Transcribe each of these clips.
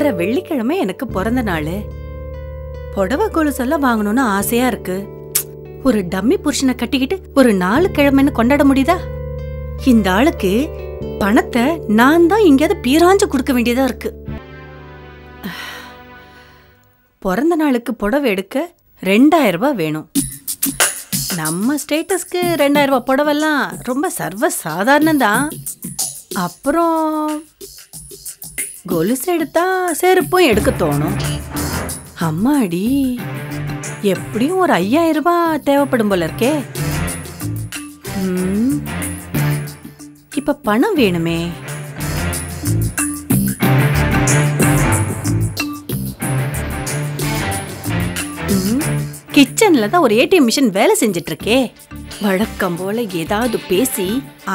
வர வெள்ளிக்கிழமை எனக்கு பிறந்த நாள். புடவை கொலுசெல்லாம் வாங்கணும்னு ஆசையா இருக்கு. ஒரு டம்மி புருஷனை கட்டிக்கிட்டு ஒரு 4 கிழமைன்னு கொண்டாட முடியுதா? இந்த ஆளுக்கு பணத்தை நான் தான் எங்கேயாவது பீராஞ்சு கொடுக்க வேண்டியதா இருக்கு. பிறந்த நாளுக்கு புடவை எடுக்க 2000 ரூபாய் வேணும். நம்ம ஸ்டேட்டஸ்க்கு 2000 ரூபாய் புடவெல்லாம் ரொம்ப சர்வ சாதாரணம்தான். அப்புறம் கொலுசு எடுத்தா செருப்பும் எடுக்க தோணும். அம்மாடி, எப்படியும் ஒரு 5000 ரூபாய் தேவைப்படும் போல இருக்கே. இப்ப பணம் வேணுமே. கிச்சன்ல தான் ஒரு ஏடிஎம் மிஷின் வேலை செஞ்சிட்டு இருக்கே. வழக்கம் போல ஏதாவது பேசி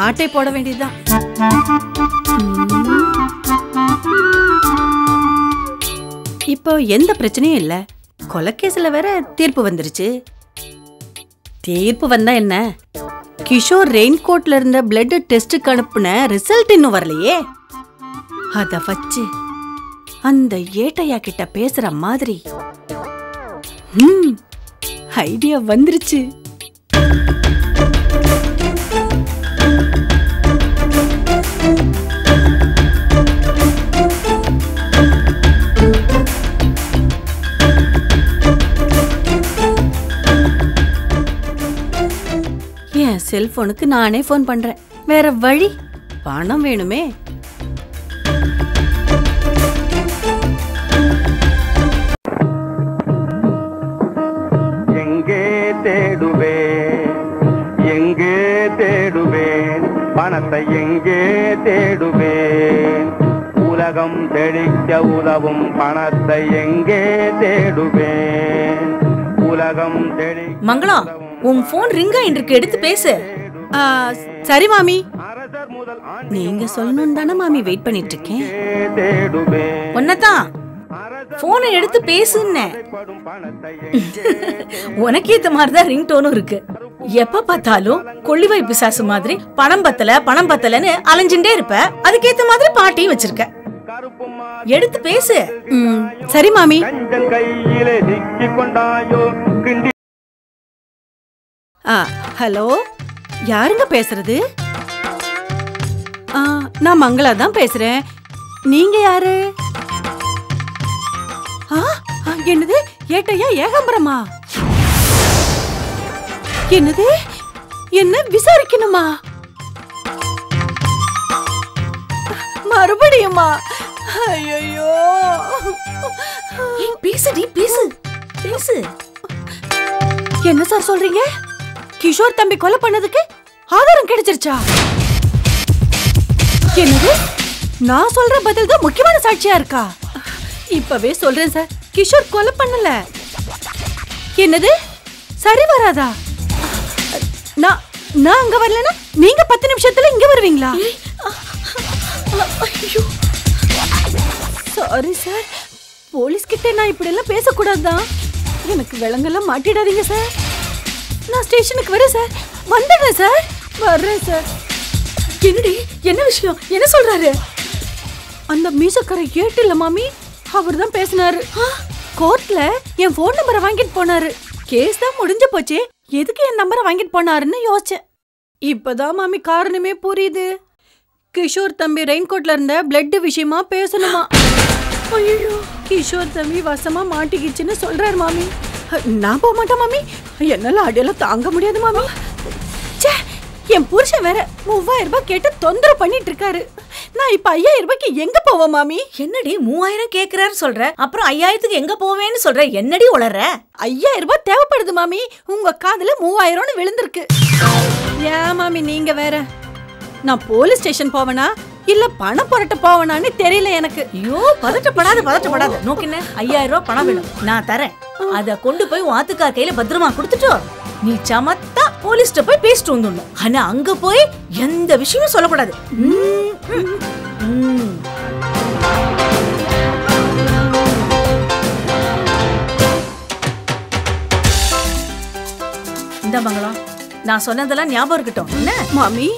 ஆட்டை போட வேண்டியதுதான். இப்போ எந்த பிரச்சனையும் இல்ல. கொலைகேஸ்ல வேற தீர்ப்பு வந்துருச்சு. தீர்ப்பு வந்தா என்ன? கிஷோர் ரெயின்கோட்ல இருந்த பிளட் டெஸ்டுக்கு அனுப்புன ரிசல்ட் இன்னும் வரலையே. அத வச்சு அந்த ஏட்டையா கிட்ட பேசுற மாதிரி ஐடியா வந்துருச்சு. என் செல்போனுக்கு நானே போன் பண்றேன். வேற வழி, பணம் வேணுமே. எங்கே தேடுவேன் பணத்தை, எங்கே தேடுவேன் உலகம் தெளிக்க உதவும் பணத்தை, எங்கே தேடுவேன் உலகம் தெளி. மங்களம், உன் போன் ரிங் ஆயிருக்கு, எடுத்து பேசு. சரி மாமி, நீங்க சொல்லணும் தானே மாமி வெயிட் பண்ணிட்டு இருக்கேன். ஒன்னதான் போனை எடுத்து பேசுன்னு. உனக்கு ஏத்த மாதிரிதான் ரிங் டோனும் இருக்கு. எப்ப பார்த்தாலும் கொள்ளிவாய் பிசாசு மாதிரி பணம் பத்தல பணம் பத்தலன்னு அலைஞ்சுட்டே இருப்ப. அதுக்கேத்த மாதிரி பாட்டியும் வச்சிருக்க. எடுத்து பேசு. சரி மாமி. ஹலோ, யாருங்க பேசுறது? நான் மங்களா தான் பேசுறேன். நீங்க யாரு? என்னது, ஏட்டையா ஏகாம்பரமா? என்னது, என்ன விசாரிக்கணுமா? மறுபடியுமா? ஐயோ, பேசுடி, பேசு பேசு. என்ன சார் சொல்றீங்க? கிஷோர் தம்பி கொலை பண்ணதுக்கு ஆதாரம் கிடைச்சிருச்சா? என்னது, நான் சொல்ற பதில் தான் முக்கியமான சாட்சியா இருக்கா? இப்பவே சொல்றேன் சார், கிஷோர் கொலை பண்ணல. என்னது, சரி வராதா? நான் அங்க வரலனா நீங்க 10 நிமிஷத்துல இங்க வருவீங்களா? சாரி சார், போலீஸ் கிட்ட நான் இப்படி எல்லாம் பேசக்கூடாதுதான். எனக்கு விலங்கெல்லாம் மாட்டிடாதீங்க சார். நான் ஸ்டேஷனுக்கு வரேன் சார். வந்துடுறேன் சார், வர்றேன் சார். என்னடி, என்ன விஷயம், என்ன சொல்றாரு? அந்த மீசக்கரை ஏட்டில்ல மாமி, அவர் தான் பேசினாரு. கோர்ட்ல என் போன் நம்பரை வாங்கிட்டு போனாரு. கேஸ் தான் முடிஞ்சு போச்சு, எதுக்கு என் நம்பரை வாங்கிட்டு போனாருன்னு யோசிச்சேன். இப்பதான் மாமி காரணமே புரியுது. கிஷோர் தம்பி ரெயின்கோட்ல இருந்த பிளட் விஷயமா பேசணுமா? ஐயோ, கிஷோர் தம்பி வசமா மாட்டிக்கிச்சுன்னு சொல்றாரு மாமி. நான் போக மாட்டேன் மாமி, என்னால அடியெல்லாம் தாங்க முடியாது மாமி. என் புருஷன் வேற 3000 ரூபாய் கேட்டு தொந்தரவு பண்ணிட்டு இருக்காரு. நான் இப்ப 5000 ரூபாய்க்கு எங்க போவேன் மாமி? என்னடி 3000 கேக்குறாரு சொல்ற, அப்புறம் 5000க்கு எங்க போவேன்னு சொல்ற? என்னடி உளற? 5000 ரூபாய் தேவைப்படுது மாமி. உங்க காதுல 3000ன்னு விழுந்திருக்கு. ஏன் மாமி நீங்க வேற? நான் போலீஸ் ஸ்டேஷன் போவனா இல்ல பணம் புரட்ட போவனான்னு தெரியல எனக்கு. ஐயோ, பதட்டப்படாத. நோக்கின 5000 ரூபாய் பணம் வேணும், நான் தரேன். அத கொண்டு போய் வாத்துக்கார் கையில பத்திரமா கொடுத்துட்டோ நீ சமத்தா போலீஸ்ட போய் பேசிட்டு வந்துடணும். ஆனா அங்க போய் எந்த விஷயமும் சொல்லக்கூடாது. இந்த மங்களம், நான் சொன்னதெல்லாம் ஞாபகம் இருக்கட்டும். என்ன மாமி,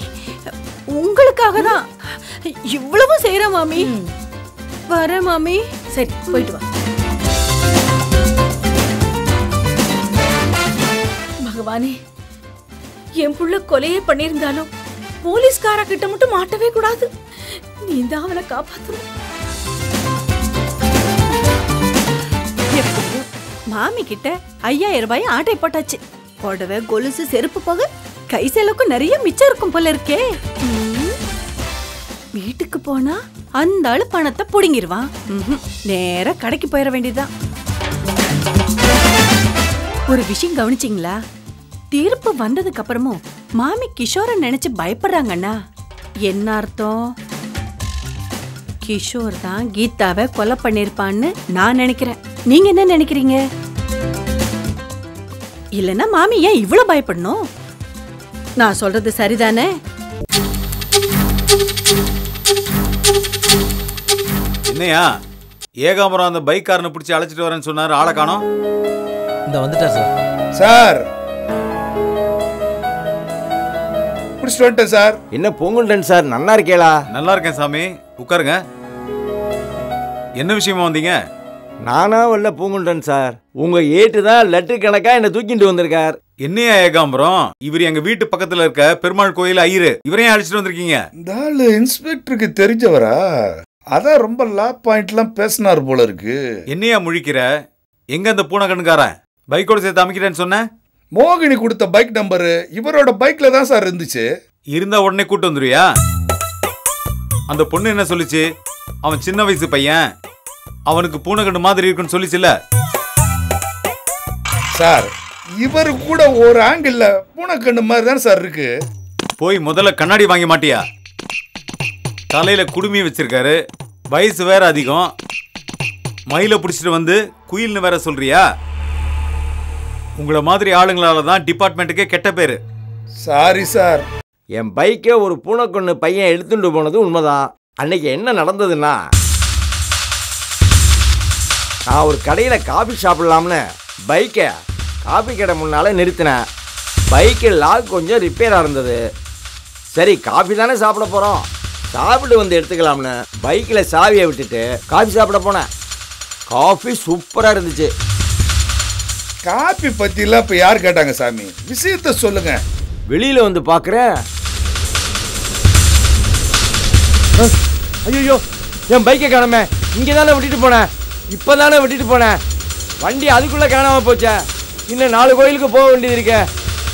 உங்களுக்காக தான் இவ்வளவு செய்யற மாமி. வர மாமி. சரி போயிட்டு வா. பகவானே, என் புள்ள கொலையே பண்ணிருந்தாலும் போலீஸ்கார கிட்ட மட்டும் மாட்டவே கூடாது. நீ தான் அவனை காப்பாத்தணும். மாமி கிட்ட 5000 ரூபாய் ஆட்டை போட்டாச்சு. புடவை, கொலுசு, செருப்பு போக கை செலவுக்கு நிறைய மிச்சம் இருக்கும் போல இருக்கே. வீட்டுக்கு போனா அந்த ஆளு பணத்தை புடுங்கிருவான். நேரா கடைக்கு போயிட வேண்டியதுதான். ஒரு விஷயம் கவனிச்சிங்களா? தீர்ப்பு வந்ததுக்கு அப்புறமும் மாமி கிஷோரை நினைச்சு பயப்படுறாங்கண்ணா. என்ன அர்த்தம்? கிஷோர் தான் கீதாவை கொலை பண்ணிருப்பான்னு நான் நினைக்கிறேன். நீங்க என்ன நினைக்கிறீங்க? இல்லன்னா மாமி ஏன் இவ்வளவு பயப்படணும்? நான் சொல்றது சரிதானே? என்னையா ஏகாம்பரம் அந்த பைக் காரனை பிடிச்சி அழைச்சிட்டு வரேன்னு சொன்னாரு, ஆளை காணோம். இந்த வந்துட்டார் சார். சார் பிடிச்சிட்டு வந்துட்டேன் சார். என்ன பொங்குண்டன் சார், நல்லா இருக்கேளா? நல்லா இருக்கேன் சாமி, உட்காருங்க. என்ன விஷயமா வந்தீங்க? நானா வரல பூங்குண்டன் சார், உங்க ஏட்டு தான் லட்டு கணக்கா என்ன தூக்கிட்டு வந்திருக்கார். என்னையா ஏகாம்பரம், இவர் எங்க வீட்டு பக்கத்துல இருக்க பெருமாள் கோயில் ஐயரு, இவரையும் அழைச்சிட்டு வந்திருக்கீங்க? இந்த ஆளு இன்ஸ்பெக்டருக்கு தெரிஞ்சவரா? அதான் ரொம்ப லா பாயிண்ட்லாம் பேசினார் போல இருக்கு. என்னையா முழிக்கிற? எங்க அந்த பூனை கண்ணுக்காரன் பைக்கோட சேர்த்து அமைக்கிறேன்னு சொன்ன? மோகினி கொடுத்த பைக் நம்பரு இவரோட பைக்ல தான் சார் இருந்துச்சு. இருந்தா உடனே கூட்டு வந்துருவியா? அந்த பொண்ணு என்ன சொல்லுச்சு? அவன் சின்ன வயசு பையன், அவனுக்கு பூனை கண்ணு மாதிரி இருக்குன்னு சொல்லிச்சுல சார். இவரு கூட ஒரு ஆங்கிள் பூனைக்கண்ணு மாதிரி தான் சார் இருக்கு. போய் முதல்ல கண்ணாடி வாங்க மாட்டியா? தலையில குடுமி வச்சிருக்காரு, வயசு வேற அதிகம், மயில பிடிச்சிட்டு வந்து குயில்னு வேற சொல்றியா? உங்கள மாதிரி ஆளுங்களால தான் டிபார்ட்மெண்ட்டுக்கே கெட்ட பேரு. Sorry sir. என் பைக்கை ஒரு பூனைக்கொண்ணு பையன் எடுத்துட்டு போனது உண்மைதான். அன்னைக்கு என்ன நடந்ததுன்னா, நான் ஒரு கடையில் காஃபி சாப்பிடலாம்னு பைக்கை காஃபி கடை முன்னால நிறுத்தினேன். பைக்கு லாக் கொஞ்சம் ரிப்பேராக இருந்தது. சரி காஃபி தானே சாப்பிட போகிறோம், சாப்பிட்டு வந்து எடுத்துக்கலாம்னு பைக்கில் சாவியை விட்டுட்டு காஃபி சாப்பிட போனேன். காஃபி சூப்பராக இருந்துச்சு. காப்பி பத்திலாம் இப்ப யார் கேட்டாங்க சாமி? விஷயத்த சொல்லுங்க. வெளியில வந்து பார்க்குறேன், ஐயோ என் பைக்கை காணாம. இங்கே தானே விட்டுட்டு போனேன், இப்போ தானே விட்டுட்டு போனேன். வண்டி அதுக்குள்ளே காணாம போச்சே. இன்னும் 4 கோயிலுக்கு போக வேண்டியது இருக்கே.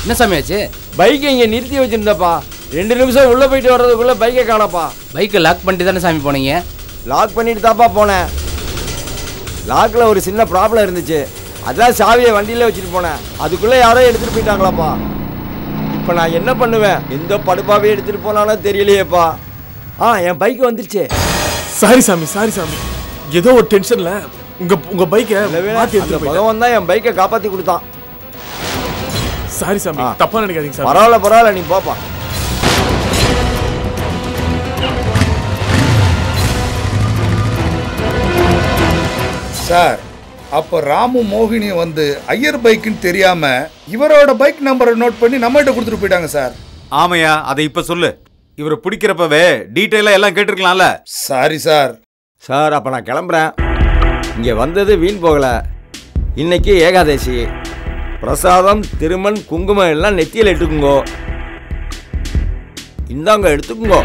என்ன சாமியாச்சு? பைக்கை இங்கே நிறுத்தி வச்சுருந்தப்பா, 2 நிமிஷம் உள்ளே போயிட்டு வர்றதுக்குள்ளே பைக்கை காணப்பா. பைக்கை லாக் பண்ணிட்டு தானே சாமி போனீங்க? லாக் பண்ணிட்டு தாப்பா போனேன். லாக்கில் ஒரு சின்ன ப்ராப்ளம் இருந்துச்சு, அதான் சாவியை வண்டியில் வச்சுட்டு போனேன். அதுக்குள்ளே யாரோ எடுத்துகிட்டு போயிட்டாங்களாப்பா. இப்போ நான் என்ன பண்ணுவேன்? எந்த படுப்பாவே எடுத்துகிட்டு போனாலும் தெரியலையேப்பா. என் பைக்கு வந்துருச்சு. சாரி சாமி, சாரி சாமி, ஏதோ ஒரு டென்ஷன்ல உங்க பைக்கை மாத்தி எடுத்துட்டு போயிட்டேன். பகவான் தான் என் பைக்கை காப்பாற்றி கொடுத்தான். சாரி சாமி, தப்பா நினைக்காதீங்க சார். பரவாயில்ல பரவாயில்ல, நீ போப்பா. சார் அப்ப ராமு மோகினி வந்து ஐயர் பைக்குன்னு தெரியாம இவரோட பைக் நம்பரை நோட் பண்ணி நம்மகிட்ட கொடுத்துட்டு போயிட்டாங்க சார். ஆமையா, அதை இப்ப சொல்லு. இவரை பிடிக்கிறப்பவே டீட்டெயிலா எல்லாம் கேட்டிருக்கலாம்ல. Sorry sir. சார் அப்போ நான் கிளம்புறேன். இங்கே வந்தது வீண் போகலை. இன்னைக்கு ஏகாதசி, பிரசாதம், திருமண், குங்குமம் எல்லாம் நெத்தியில் எடுத்துக்குங்கோ. இந்தாங்க எடுத்துக்குங்கோ.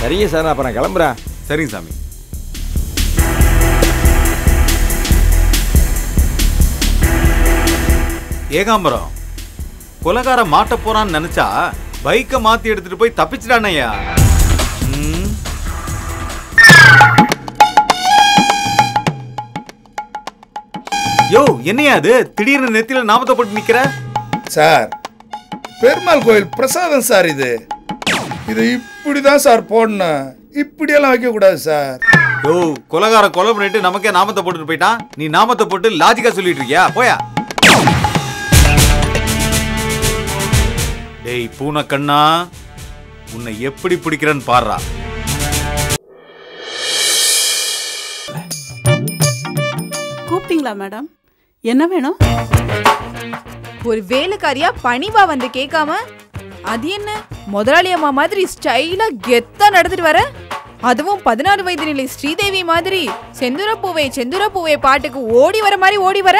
சரிங்க சார், அப்போ நான் கிளம்புறேன். சரிங்க சாமி. ஏகாம்பரம், கொலைகார மாட்ட போறான்னு நினைச்சா பைக்கை மாத்தி எடுத்துட்டு போய் தப்பிச்சிட்டானையா. யோ என்னையா அது, திடீர்னு நெத்தியில நாமத்தை போட்டு நிக்கிற? சார் பெருமாள் கோயில் பிரசாதம் சார் இது. இது இப்படிதான் சார் போடணும், இப்படியெல்லாம் வைக்க கூடாது சார். யோ கொலைகார கொலை பண்ணிட்டு நமக்கே நாமத்தை போட்டுட்டு போயிட்டான். நீ நாமத்தை போட்டு லாஜிக்கா சொல்லிட்டு இருக்கியா? போயா. டேய் பூனை கண்ணா, உன்னை எப்படி பிடிக்கிறேன்னு பாடுறா. கூப்பிட்டீங்களா மேடம்? என்ன வேணும்? ஒரு வேலைக்காரியா பணிவா வந்து கேட்காம அது என்ன முதலாளி அம்மா மாதிரி ஸ்டைலா கெத்தா நடந்துட்டு வர, அதுவும் 16 வயது நிலை ஸ்ரீதேவி மாதிரி செந்துர பூவே பாட்டுக்கு ஓடி வர மாதிரி ஓடி வர.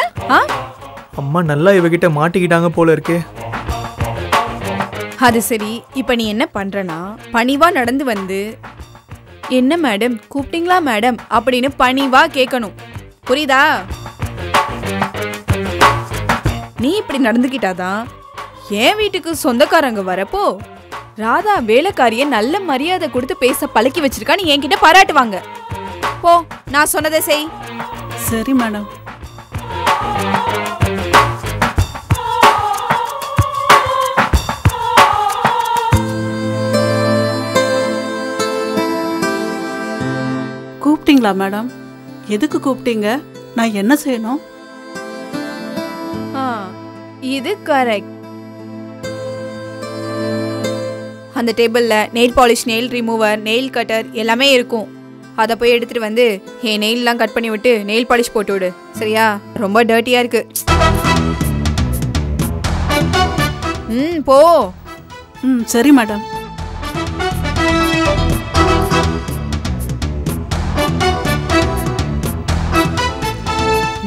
அம்மா நல்லா இவகிட்ட மாட்டிக்கிட்டாங்க போல இருக்கே. அது சரி, இப்ப நீ என்ன பண்றனா, பணிவா நடந்து வந்து என்ன மேடம் கூப்பிட்டீங்களா மேடம் அப்படின்னு பணிவா கேட்கணும், புரியுதா? நீ இப்படி நடந்துக்கிட்டாதான் என் வீட்டுக்கு சொந்தக்காரங்க வரப்போ ராதா வேலைக்காரிய நல்ல மரியாதை கொடுத்து பேச பழக்கி வச்சிருக்கான்னு என்கிட்ட பாராட்டுவாங்க. போ, நான் சொன்னதை செய். சரி மேடம். கூப்பிட்டீங்களா மேடம்? எதுக்கு கூப்பிட்டீங்க? நான் என்ன செய்யணும்? இது கரெக்ட். அந்த டேபிள்ல nail polish, nail remover, nail cutter எல்லாமே இருக்கும். அதை போய் எடுத்துட்டு வந்து என் நெயில்லாம் கட் பண்ணி விட்டு நெயில் பாலிஷ் போட்டு விடு, சரியா? ரொம்ப டர்ட்டியா இருக்கு. போ. சரி மேடம்.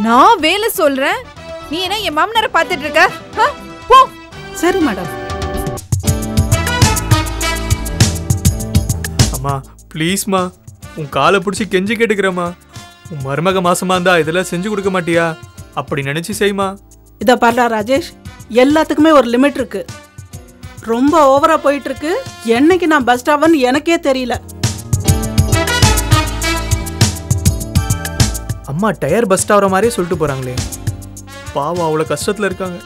நான் வேலை சொல்றேன், நீ என்ன என் மாமனாரை பார்த்துட்டு இருக்க? போ. சரி மேடம். அம்மா ப்ளீஸ்மா, உன் காலை பிடிச்சி கெஞ்சி கேட்டுக்கிறேம்மா. உன் மருமக மாசமா இருந்தா இதெல்லாம் செஞ்சு கொடுக்க மாட்டியா? அப்படி நினைச்சு செய்மா. இதை பாருடா ராஜேஷ், எல்லாத்துக்குமே ஒரு லிமிட் இருக்கு. ரொம்ப ஓவரா போயிட்டு இருக்கு. என்னைக்கு நான் பஸ் ஸ்டாப்னு எனக்கே தெரியல. அம்மா டயர் பஸ்ட் ஆகிற மாதிரியே சொல்லிட்டு போறாங்களே, பாவம் அவ்வளோ கஷ்டத்தில் இருக்காங்க.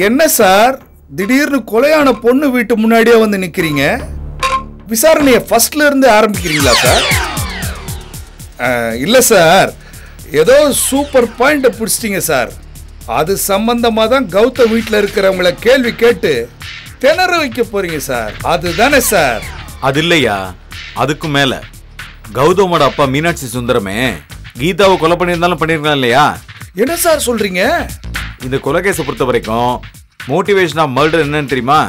என்ன சார் திடீர்னு கொலையான பொண்ணு வீட்டு முன்னாடியே வந்து நிக்கிறீங்க? விசாரணையை ஃபர்ஸ்ட்ல இருந்து ஆரம்பிக்கிறீங்களா சார்? இல்ல சார், ஏதோ சூப்பர் பாயிண்ட் பிடிச்சிட்டீங்க சார். அது சம்பந்தமா தான் கௌதம் வீட்டில் இருக்கிறவங்கள கேள்வி கேட்டு திணற வைக்க போறீங்க சார், அதுதானே சார்? அது இல்லையா, அதுக்கும் மேல கௌதமோட அப்பா மீனாட்சி சுந்தரமே கீதாவை கொலை பண்ணியிருந்தாலும் பண்ணிருக்கலாம் இல்லையா? என்ன சார் சொல்றீங்க? இந்த கொலைகேஸை பொறுத்த வரைக்கும் மோட்டிவேஷன் ஆஃப் மர்டர் என்னன்னு தெரியுமா?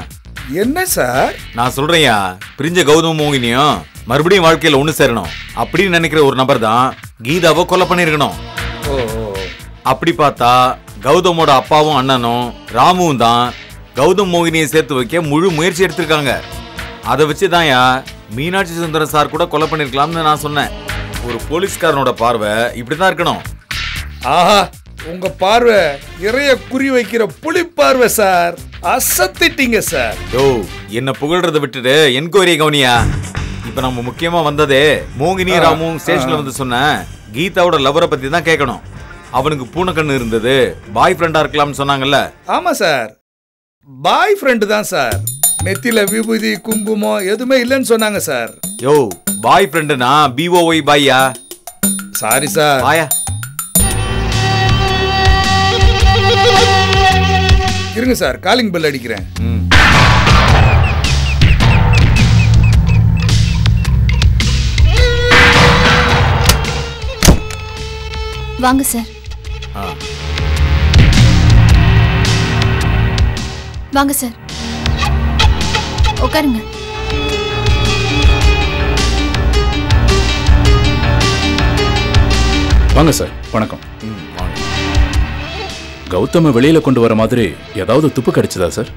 என்ன சார் நான் சொல்றேன்யா, பிரிஞ்ச கௌதம் மோகினியும் மறுபடியும் வாழ்க்கையில ஒண்ணு சேரணும் அப்படின்னு நினைக்கிற ஒரு நபர் தான் கீதாவை கொலை பண்ணிருக்கணும். அப்படி பார்த்தா கௌதமோட அப்பாவும் அண்ணனும் ராமுவும் தான் கௌதம் மோகினியை சேர்த்து வைக்க முழு முயற்சி எடுத்திருக்காங்க. அதை வச்சுதான்யா மீனாட்சி சுந்தரம் சார் கூட கொலை பண்ணிருக்கலாம்னு நான் சொன்னேன். ஒரு போலீஸ்காரனோட பார்வை இப்படிதான் இருக்கணும். ஆஹா, உங்க பார்வை இறைய குறி வைக்கிற புலி பார்வை சார். அசத்திட்டீங்க சார். யோ, என்ன புகழ்றத விட்டுட்டு என்கொயரி கவனியா. இப்ப நம்ம முக்கியமா வந்ததே மோகினி ராமும் ஸ்டேஷன்ல வந்து சொன்ன கீதாவோட லவரை பத்தி தான் கேட்கணும். அவனுக்கு பூனைக்கண்ணு இருந்தது, பாய் ஃப்ரெண்டா இருக்கலாம்னு சொன்னாங்கல்ல? ஆமா சார், பாய் ஃப்ரெண்டு தான் சார். நெத்தில விபூதி குங்குமம் எதுவுமே இல்லைன்னு சொன்னாங்க சார். யோ, பாய் ஃப்ரெண்டுனா BOY பாய்யா. Sorry sir. பாயா இருங்க சார், காலிங் பெல் அடிக்கிறேன். வாங்க சார். வாங்க சார், உட்காருங்க. வாங்க சார். வணக்கம். கௌதம வெளியில கொண்டு வர மாதிரி ஏதாவது துப்பு கிடைச்சதா சார்?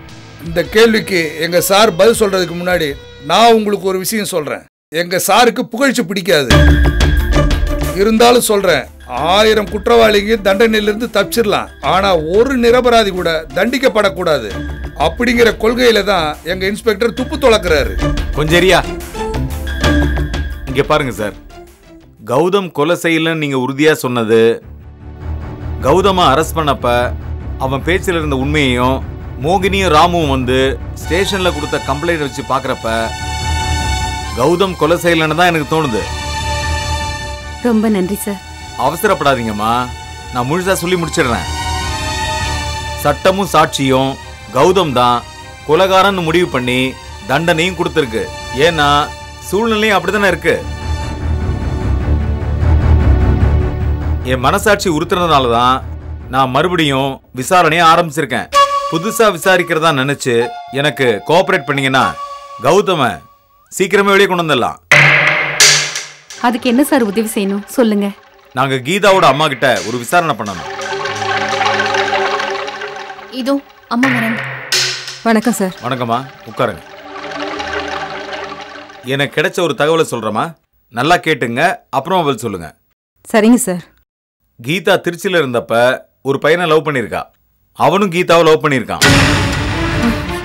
இந்த கேள்விக்கு எங்க சார் பதில் சொல்றதுக்கு முன்னாடி நான் உங்களுக்கு ஒரு விஷயம் சொல்றேன். எங்க சாருக்கு புகழ்ச்சி பிடிக்காது. இருந்தாலும் சொல்றேன், 1000 குற்றவாளிங்க தண்டனையிலிருந்து தப்பிச்சிடலாம், ஆனா ஒரு நிரபராதி கூட தண்டிக்கப்படக்கூடாது அப்படிங்கிற கொள்கையில தான் எங்க இன்ஸ்பெக்டர் துப்பு துளக்குறாரு. கொஞ்சரியா இங்க பாருங்க சார், கௌதம் கொலை செய்யலன்னு நீங்க உறுதியா சொன்னது, கௌதம அரெஸ்ட் பண்ணப்ப அவன் பேச்சில் இருந்த உண்மையையும் மோகினியும் ராமுவும் வந்து ஸ்டேஷன்ல கொடுத்த கம்ப்ளைண்ட் வச்சு பாக்குறப்ப கௌதம் கொலை செய்யலன்னு தான் எனக்கு தோணுது. ரொம்ப நன்றி சார். அவசரப்படாதீங்கம்மா, நான் முழுசா சொல்லி முடிச்சிடுறேன். சட்டமும் சாட்சியும் கௌதம் தான் கொலைகாரன்னு முடிவு பண்ணி தண்டனையும் கொடுத்துருக்கு. ஏன்னா சூழ்நிலையும் அப்படித்தானே இருக்கு. என் மனசாட்சி உறுத்துறதுனால தான் நான் மறுபடியும் விசாரணையை ஆரம்பிச்சிருக்கேன். புதுசா விசாரிக்கிறதா நினைச்சு எனக்கு கோஆபரேட் பண்ணீங்கன்னா கௌதம சீக்கிரமே வெளியே கொண்டு வந்துடலாம். அதுக்கு என்ன சார் உதவி செய்யணும் சொல்லுங்க. நாங்க கீதாவோட அம்மா கிட்ட ஒரு விசாரணை பண்ணணும். இதோ அம்மா வராங்க. வணக்கம் சார். வணக்கம்மா, உட்காருங்க. எனக்கு கிடைச்ச ஒரு தகவலை சொல்றேம்மா, நல்லா கேட்டுங்க, அப்புறமா பதில் சொல்லுங்க. சரிங்க சார். கீதா திருச்சியில இருந்தப்ப ஒரு பையனை லவ் பண்ணிருக்கா. அவனும் கீதாவை லவ் பண்ணிருக்கான்.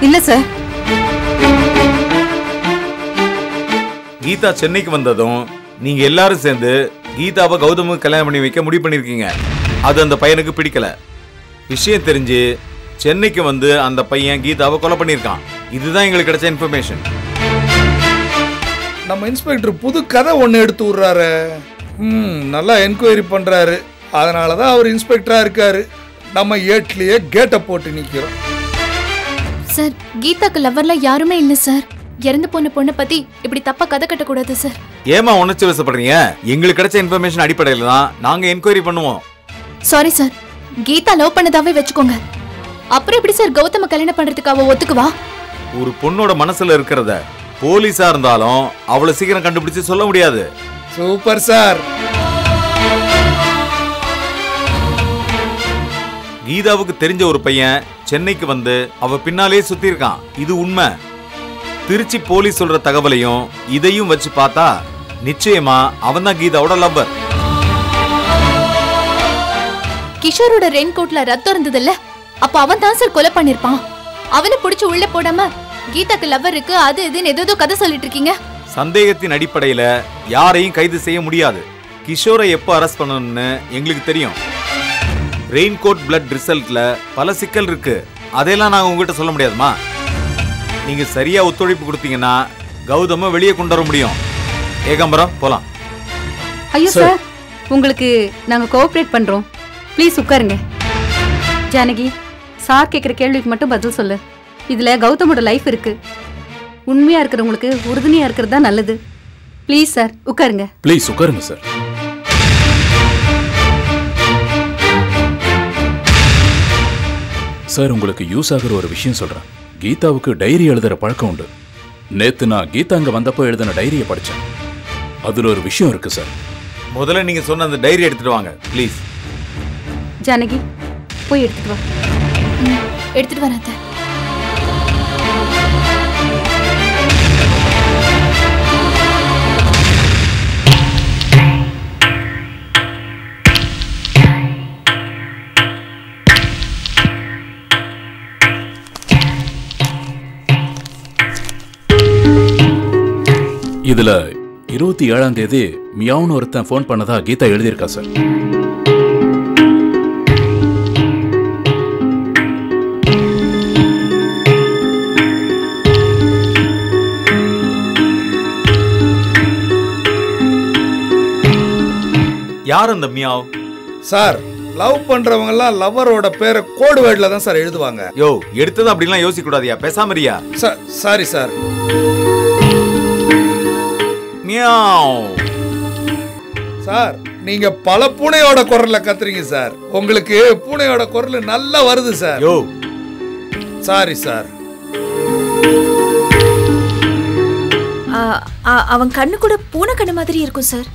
இல்ல சார். கீதா சென்னைக்கு வந்ததும் நீங்க எல்லாரும் சேர்ந்து கீதாவை கௌதமுக்கு கல்யாணம் பண்ணி வைக்க முடிவு பண்ணிருக்கீங்க. அது அந்த பையனுக்கு பிடிக்கல. விஷயம் தெரிஞ்சு சென்னைக்கு வந்து அந்த பையன் கீதாவை கொலை பண்ணிருக்கான். இதுதான் எங்களுக்கு கிடைச்ச இன்ஃபர்மேஷன். நம்ம இன்ஸ்பெக்டர் புது கதை ஒன்று எடுத்து விடுறாரு. நல்லா என்கொயரி பண்றாரு. அதனாலதான் அவர் இன்ஸ்பெக்டரா இருக்காரு. நம்ம ஏட்லயே கேட்டை போட்டு நிக்கிறோம். சார், கீதாக்கு லவ்வர்ல யாருமே இல்ல சார். இறந்து போன பொண்ணை பத்தி இப்படி தப்பா கதை கட்டக்கூடாது சார். ஏமா உணர்ச்சி வசப்படுறீங்க? எங்களுக்கு கிடைச்ச இன்ஃபர்மேஷன் அடிப்படையில தான் நாங்க என்கொயரி பண்ணுவோம். சாரி சார், கீதா லவ் பண்ணதாவே வச்சுக்கோங்க. அப்புறம் எப்படி சார் கௌதம கல்யாணம் பண்றதுக்கு அவ ஒத்துக்குவா? ஒரு பொண்ணோட மனசுல இருக்கிறத போலீஸா இருந்தாலும் அவ்வளவு சீக்கிரம் கண்டுபிடிச்சு சொல்ல முடியாது. Super sir. கீதாவுக்கு தெரிஞ்ச ஒரு பையன் சென்னைக்கு வந்து அவ பின்னாலே சுத்தி இருக்கான். இது உண்மை. திருச்சி போலீஸ் சொல்ற தகவலையும் இதையும் வச்சு பார்த்தா நிச்சயமா அவன் தான் கீதாவோட லவ்வர். கிஷோரோட ரெயின் கோட்ல ரத்தம் இருந்ததுல்ல, அப்ப அவன் தான் சார் கொலை பண்ணிருப்பான். அவனை பிடிச்சு உள்ள போடாம கீதாக்கு லவ்வர் இருக்கு அது இதுன்னு ஏதோ கதை சொல்லிட்டு இருக்கீங்க. சந்தேகத்தின் அடிப்படையில யாரையும் கைது செய்ய முடியாது. கிஷோரை எப்போ அரெஸ்ட் பண்ணணும்னு எங்களுக்கு தெரியும். ரெயின்கோட் பிளட் ரிசல்ட்ல பல சிக்கல் இருக்கு. அதெல்லாம் நாங்க உங்ககிட்ட சொல்ல முடியாதுமா. நீங்க சரியா ஒத்துழைப்பு கொடுத்தீங்கன்னா கௌதம வெளியே கொண்டு வர முடியும். ஏகாம்பரம் போலாம். ஐயோ சார், உங்களுக்கு நாங்க கோஆபரேட் பண்றோம். ப்ளீஸ் உட்காருங்க. ஜானகி, சார் கேட்குற கேள்விக்கு மட்டும் பதில் சொல்லு. இதுல கௌதமோட லைஃப் இருக்கு. உண்மையா இருக்கிறவங்களுக்கு உறுதுணையா இருக்கிறது தான் நல்லது. ப்ளீஸ் சார் உட்காருங்க. ப்ளீஸ் உட்காருங்க சார். சார், உங்களுக்கு யூஸ் ஆகிற ஒரு விஷயம் சொல்றேன். கீதாவுக்கு டைரி எழுதுற பழக்கம் உண்டு. நேத்து நான் கீதா அங்க வந்தப்போ எழுதின டைரியை படிச்சேன். அதுல ஒரு விஷயம் இருக்கு சார். முதல்ல நீங்க சொன்ன அந்த டைரி எடுத்துட்டு வாங்க ப்ளீஸ். ஜானகி, போய் எடுத்துட்டு வா. எடுத்துட்டு வராத. இதுல 27ஆம் தேதி மியாவுன்னு ஒருத்தன் ஃபோன் பண்ணதா கீதா எழுதியிருக்கா சார். யார் அந்த மியாவ்? சார், லவ் பண்றவங்க எல்லாம் லவ்வரோட பேரை கோடு வேர்ட்ல தான் சார் எழுதுவாங்க. யோ, எடுத்தது அப்படிலாம் யோசிக்க கூடாதியா, பேசாம இருயா. Sorry sir. மியாவ். சார், நீங்க பல பூனையோட குரல்ல கத்துறீங்க சார். உங்களுக்கு பூனையோட குரல் நல்லா வருது சார். யோ, சாரி சார். அவன் கண்ணு கூட பூனை கண்ணு மாதிரி இருக்கும் சார்.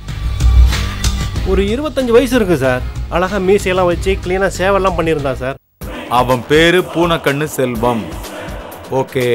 ஒரு 25 வயசு இருக்கு சார். அழகா மீசையெல்லாம் வச்சு கிளீனா சேவெல்லாம் பண்ணியிருந்தான் சார். அவன் பேரு பூனைக்கண்ணு செல்வம். ஓகே.